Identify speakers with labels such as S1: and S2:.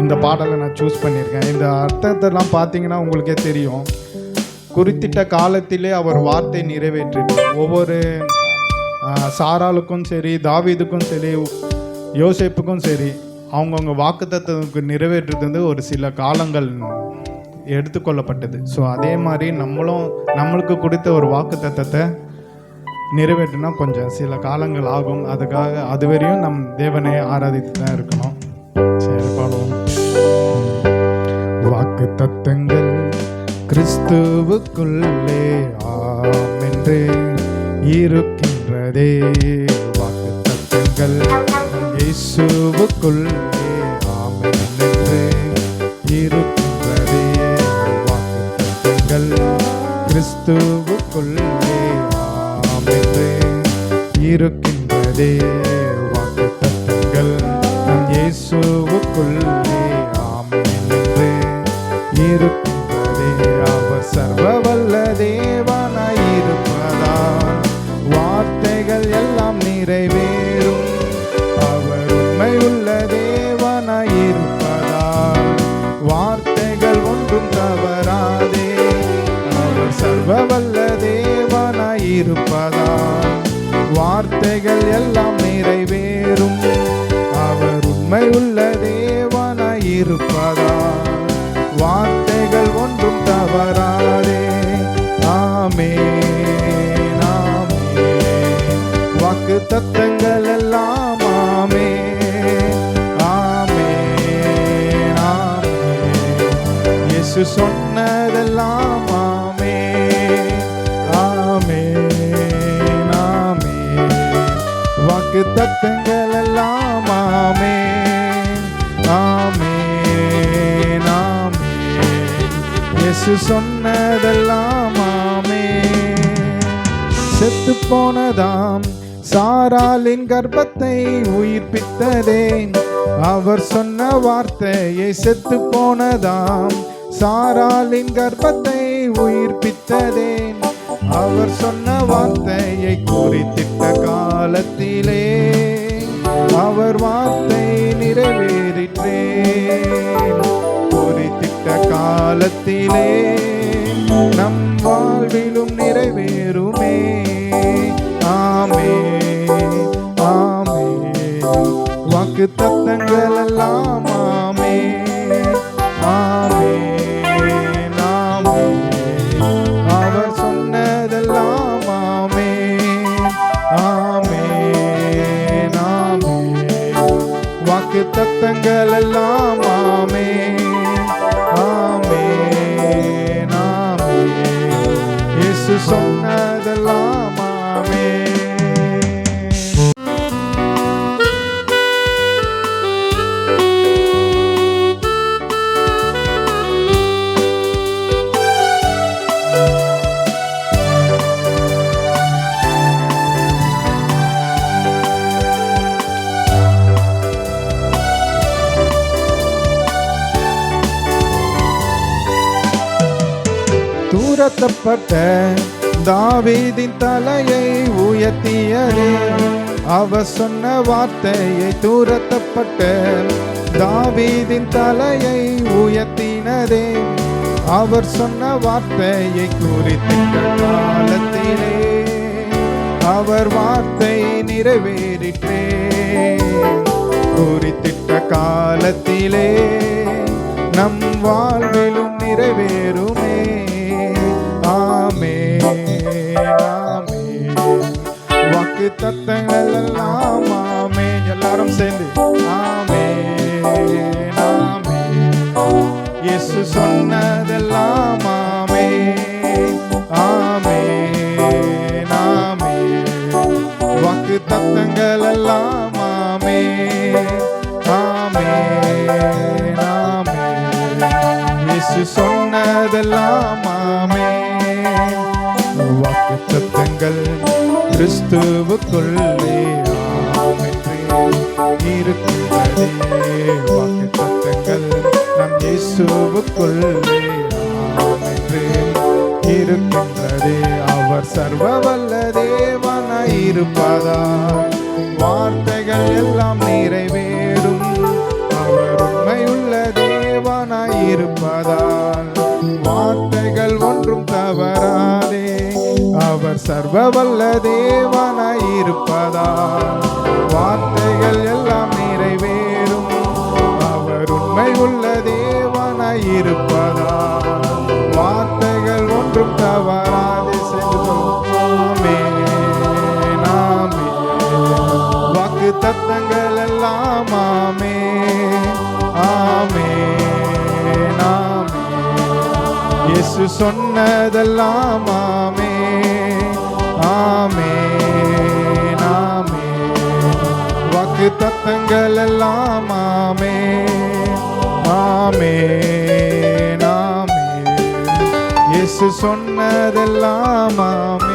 S1: இந்த பாடலை நான் சூஸ் பண்ணியிருக்கேன். இந்த அர்த்தத்தெல்லாம் பார்த்தீங்கன்னா உங்களுக்கே தெரியும். குறித்திட்ட காலத்திலே அவர் வார்த்தை நிறைவேற்றிட்டு ஒவ்வொரு சாராளுக்கும் சரி, தாவீதுக்கும் சரி, யோசேப்புக்கும் சரி, அவங்கவுங்க வாக்குத்தத்தத்துக்கு நிறைவேற்றுறது வந்து ஒரு சில காலங்கள் எடுத்துக்கொள்ளப்பட்டது. ஸோ அதே மாதிரி நம்மளுக்கு கொடுத்த ஒரு வாக்குத்தத்தத்தை நிறைவேற்றினா கொஞ்சம் சில காலங்கள் ஆகும். அதுக்காக அதுவரையும் நம் தேவனை ஆராதித்து தான் இருக்கணும். சரி, பாடுவோம். வாக்குத்தத்தங்கள் கிறிஸ்துவுக்குள்ளே ஆமென்று இருக்கின்றதே. வாக்குத்தத்தங்கள் இயேசுவுக்குள்ளே ஆமென்று இருக்கின்றதே. வாக்குத்தத்தங்கள் கிறிஸ்துவுக்குள்ளே ஆமென்று இருக்கின்றதே. வாக்குத்தத்தங்கள் நம் இயேசுவுக்குள்ளே ஆமென்று இருக்கின்றதே. அவர் சர்வ வல்ல தேவனாயிருப்பதால் வார்த்தைகள் எல்லாம் நிறைவேறும். அவர் உண்மையுள்ள தேவனாயிருப்பதால் வார்த்தைகள் ஒன்றும் தவறாதே. அவர் சர்வ வல்ல தேவனாயிருப்பதால் வார்த்தைகள் எல்லாம் நிறைவேறும். அவர் உண்மையுள்ள தேவனாயிருப்பதால் வார்த்தைகள் ஒன்றும் தவறாதே. ஆமென், ஆமென். வாக்குத்தத்தங்கள் எல்லாம் ஆமென், ஆமென், ஆமென். இயேசு சொன்னதெல்லாம் ஆமென், ஆமென், ஆமென். வாக்குத்தத்தங்கள் எல்லாம் ஆமென், ஆமென், ஆமென். இயேசு சொன்னதெல்லாம் ஆமென். செத்து போனதாம் சாராளின் கர்ப்பத்தை உயிர்ப்பித்ததே. அவர் சொன்ன வார்த்தையை செத்து போனதாம் சாராளின் கர்ப்பத்தை உயிர்ப்பித்ததே. அவர் சொன்ன வார்த்தையை குறித்திட்ட காலத்திலே அவர் வார்த்தை நிறைவேறிற்றே. குறித்திட்ட காலத்திலே நம் வாழ்விலும் நிறைவேறுமே. ஆமென், ஆமென். வாக்குத்தத்தங்கள் எல்லாம் ஆமென், ஆமென், ஆமென். அவர் சொன்னதெல்லாம் ஆமென், ஆமென், ஆமென். வாக்குத்தத்தங்கள் எல்லாம் ஆமென், ஆமென், ஆமென். இயேசு சொன்னதெல்லாம் ஆமென். தூரத்தப்பட்ட தாவீதின் தலையை உயர்த்தியதே. அவர் சொன்ன வார்த்தையை தூரத்தப்பட்ட தாவீதின் தலையை உயர்த்தினதே. அவர் சொன்ன வார்த்தையை குறித்திட்ட காலத்திலே அவர் வார்த்தை நிறைவேறிற்றே. குறித்திட்ட காலத்திலே நம் வாழ்விலும் நிறைவேறுமே. ஆமென், ஆமென். வாக்குத்தத்தங்கள் எல்லாம் ஆமென். எல்லாரும் சேர்ந்து ஆமென், ஆமென். இயேசு சொன்னதெல்லாம் ஆமென், ஆமென், ஆமென். வாக்குத்தத்தங்கள் எல்லாம் ஆமென், ஆமென், ஆமென். இயேசு சொன்னதெல்லாம் ஆமென். வாக்குத்தத்தங்கள் கிறிஸ்துவுக்குள்ளே ஆமென்று இருக்கின்றதே. வாக்குத்தத்தங்கள் நம் இயேசுவுக்குள்ளே ஆமென்று இருக்கின்றதே. அவர் சர்வ வல்ல தேவனாயிருப்பதால் வார்த்தைகள் எல்லாம் நிறைவேறும். அவர் உண்மையுள்ள சர்வவல்ல தேவனாய் இருப்பதால் வார்த்தைகள் எல்லாம் நிறைவேறும். அவர் உண்மை உள்ள தேவனாய் இருப்பதால் வார்த்தைகள் ஒன்றும் தவறாது செல்லுமே. நாமே வாக்கு தத்தங்கள் எல்லாம் ஆமே ஆமே நாமே. இயேசு சொன்னதெல்லாம் ஆமே ஆமே நாமே. வாக்கு தத்தங்கள் எல்லாம் ஆமே ஆமே நாமே. இயேசு சொன்னதெல்லாம் ஆமே